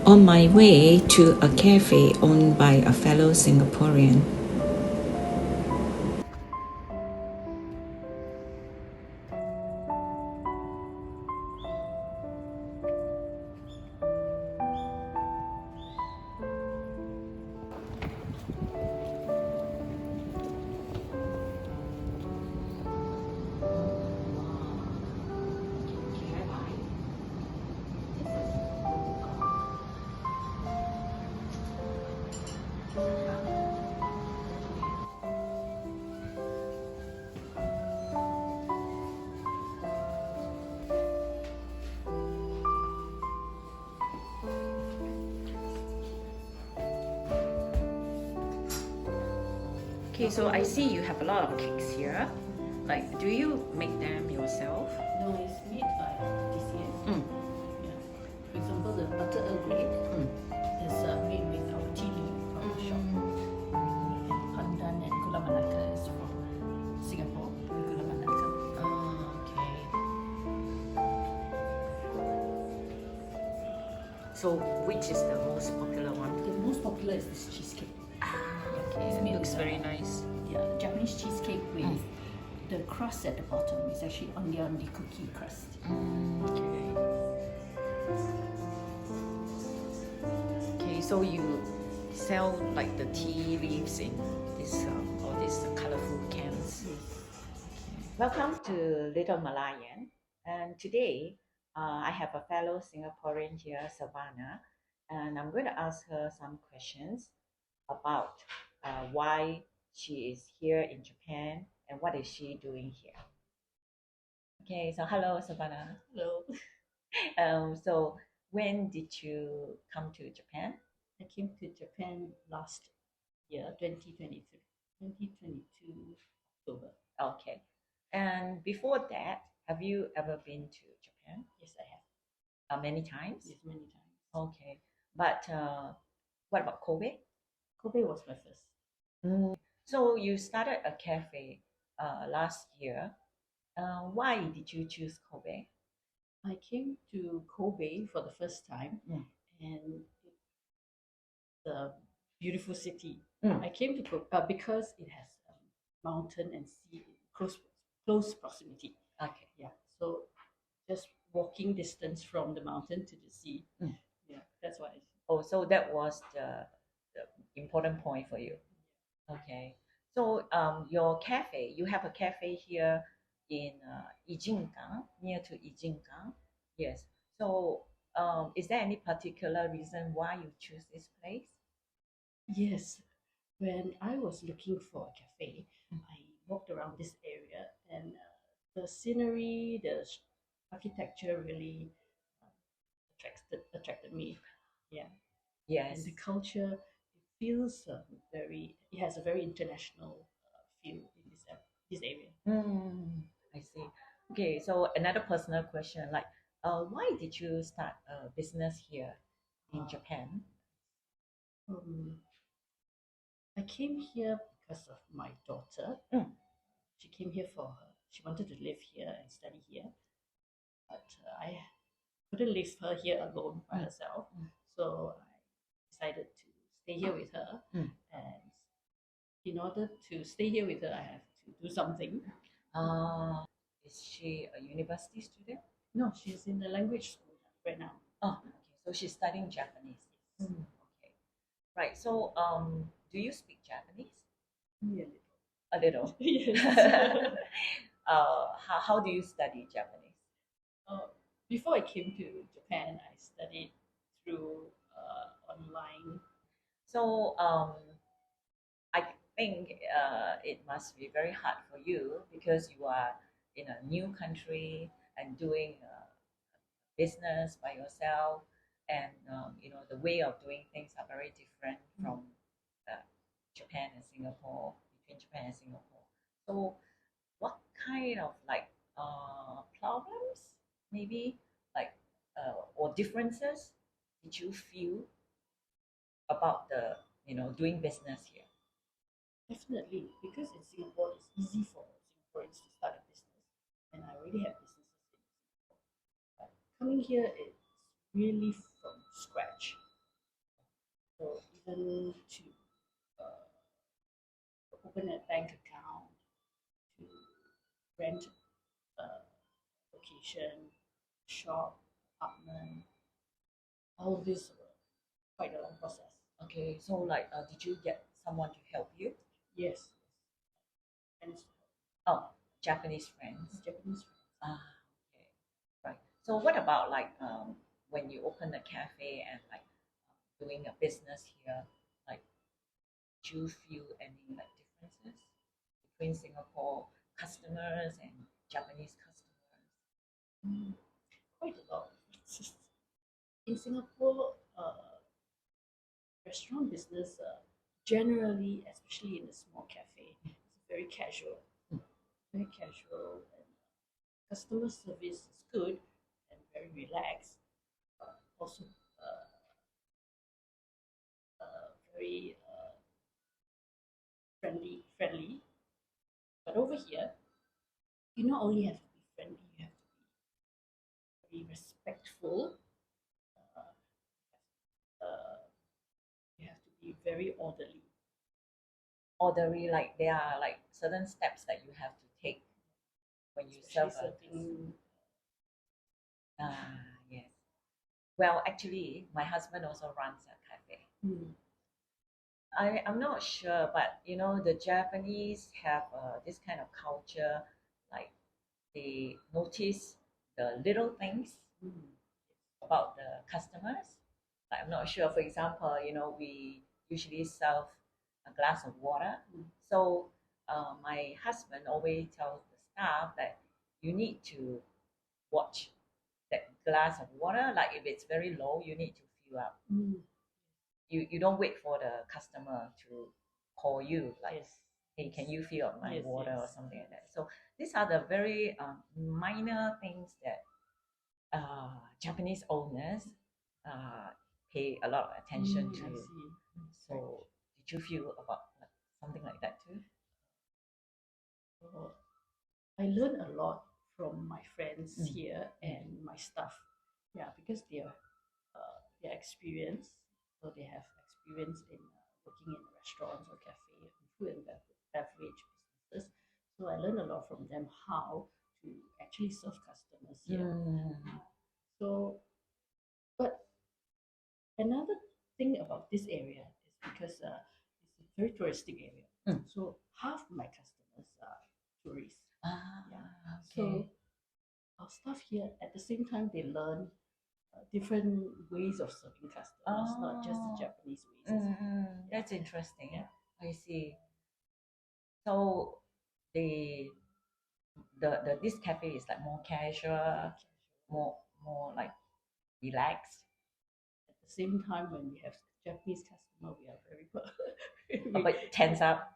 on my way to a cafe owned by a fellow Singaporean. Okay, so I see you have a lot of cakes here. Like, do you make them yourself? No, it's made by DCS. Yeah. For example, the butter Earl Grey is made with our tea leaf from the shop. And pandan and gula melaka is from Singapore. Gula melaka. Okay. So, which is the most popular one? The most popular is this cheesecake. Okay, it looks very nice. Yeah, Japanese cheesecake with the crust at the bottom is actually on the cookie crust. Okay. Okay, so you sell like the tea leaves in this all these colorful cans. Welcome to Little Malayan, and today I have a fellow Singaporean here, Savannah, and I'm going to ask her some questions about why she is here in Japan and what is she doing here. Okay, so hello, Savannah. Hello. So when did you come to Japan? I came to Japan last year, 2023, 2022 October. Okay, and before that, have you ever been to Japan? Yes, I have. Many times? Yes, many times. Okay, but what about Kobe? Kobe was my first. So you started a cafe last year. Why did you choose Kobe? I came to Kobe for the first time, and it's a beautiful city. I came to Kobe because it has mountain and sea close proximity. Okay. Yeah, so just walking distance from the mountain to the sea. Yeah, that's why. Oh, so that was the important point for you. Okay. So your cafe, you have a cafe here in Ijingang, near to Ijingang. Yes. So is there any particular reason why you choose this place? Yes, when I was looking for a cafe, I walked around this area, and the scenery, the architecture really attracted me. Yeah. Yes. And the culture, it feels it has a very international feel in this area. I see. Okay, so another personal question, like, why did you start a business here in Japan? I came here because of my daughter. She came here she wanted to live here and study here, but I couldn't leave her here alone by herself. So I decided to stay here with her. And in order to stay here with her, I have to do something. Is she a university student? No, she's in the language school right now. Oh, okay. So she's studying Japanese. Okay. Right. So, do you speak Japanese? Yeah, A little. yes. How do you study Japanese? Before I came to Japan, I studied through online. So, I think it must be very hard for you because you are in a new country and doing business by yourself, and the way of doing things are very different from Japan and Singapore, between Japan and Singapore. So, what kind of like problems, maybe like or differences, did you feel about the doing business here? Definitely, because in Singapore it's easy for Singaporeans to start a business, and I already have businesses in Singapore. But coming here, it's really from scratch. even to open a bank account, to rent a location, shop, apartment. All this were quite a long process. Okay, so like, did you get someone to help you? Yes. Friends, Oh, Japanese friends. Japanese friends. Ah, okay, right. So what about like when you open a cafe and like doing a business here, like do you feel any like differences between Singapore customers and Japanese customers? Quite a lot of differences. In Singapore, restaurant business generally, especially in a small cafe, is very casual. Very casual, and customer service is good and very relaxed. Also, very friendly. But over here, you not only have to be friendly, you have to be very respectful. You have to be very orderly. Orderly, like there are like certain steps that you have to take when you serve Especially a serving. yes. Well, actually, my husband also runs a cafe. I'm not sure, but you know, the Japanese have this kind of culture, like they notice the little things about the customers. Like, I'm not sure, for example, you know, we usually serve a glass of water. So my husband always tells the staff that you need to watch that glass of water. Like if it's very low, you need to fill up. You don't wait for the customer to call you like, Yes. hey, can you fill up my Yes, water or yes. something like that. So these are the very minor things that Japanese owners pay a lot of attention I to. see. So did you feel about like, something like that too? I learned a lot from my friends here and my staff. Yeah, because they're experienced, so they have experience in working in restaurants or cafe and food and beverage businesses. So I learned a lot from them how to actually serve customers here. So, but another thing about this area is because it's a very touristic area. So half my customers are tourists. So our staff here, at the same time, they learn different ways of serving customers, not just the Japanese ways. That's interesting. Yeah. I see. So the this cafe is like more casual, more like relaxed. At the same time, when we have Japanese customer, we are very But tense up.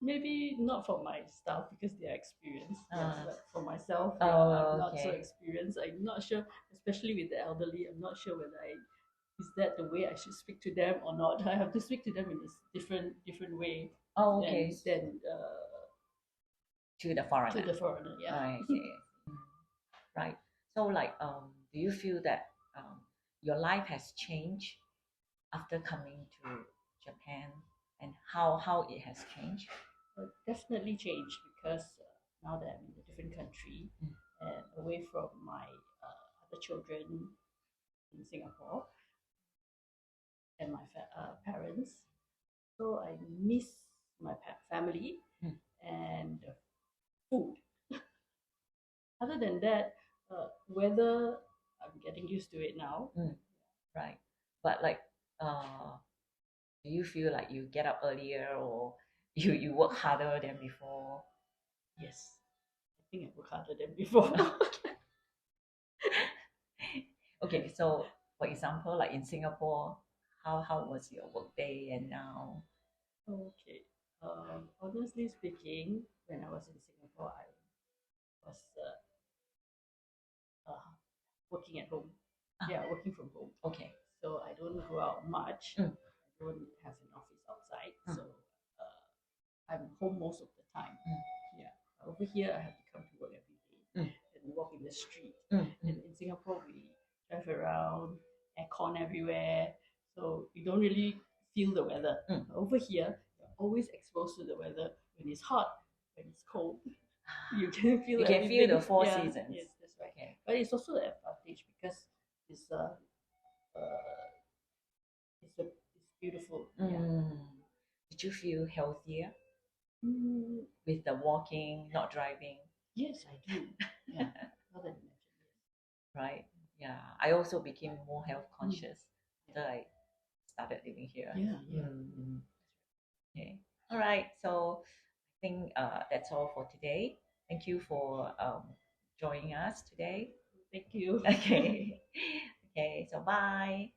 Maybe not for my staff because they are experienced. But for myself, Oh, I'm not so okay. experienced. I'm not sure, especially with the elderly. I'm not sure whether is that the way I should speak to them or not. I have to speak to them in a different way. Oh, okay. Than To the foreigner. to the foreigner. Yeah. I see. Right. So like do you feel that your life has changed after coming to Japan, and how it has changed? Definitely changed because now that I'm in a different country and away from my other children in Singapore and my parents, so I miss my family and food. Other than that, weather, I'm getting used to it now. Right. But like do you feel like you get up earlier or you work harder than before? Yes, I think I work harder than before. Okay, so for example, like in Singapore, how was your work day and now? Okay. Honestly speaking, when I was in Singapore, I was working at home. Working from home. Okay. So I don't go out much. I don't have an office outside. So I'm home most of the time. Yeah. Over here, I have to come to work every day and walk in the street. And in Singapore, we drive around, aircon everywhere. so you don't really feel the weather. Mm. Over here, you're always exposed to the weather. When it's hot, when it's cold, you can feel You can feel everything. the four Yeah, seasons. Yes, that's right. Okay. But it's also an advantage because it's it's beautiful. Yeah. Did you feel healthier Mm, with the walking, not driving? yes, I do. Yeah. Now that you mention it. Right? Yeah. I also became more health conscious after I started living here. Yeah, yeah. Okay. All right. So I think that's all for today. Thank you for joining us today. Thank you. Okay. Okay. So bye.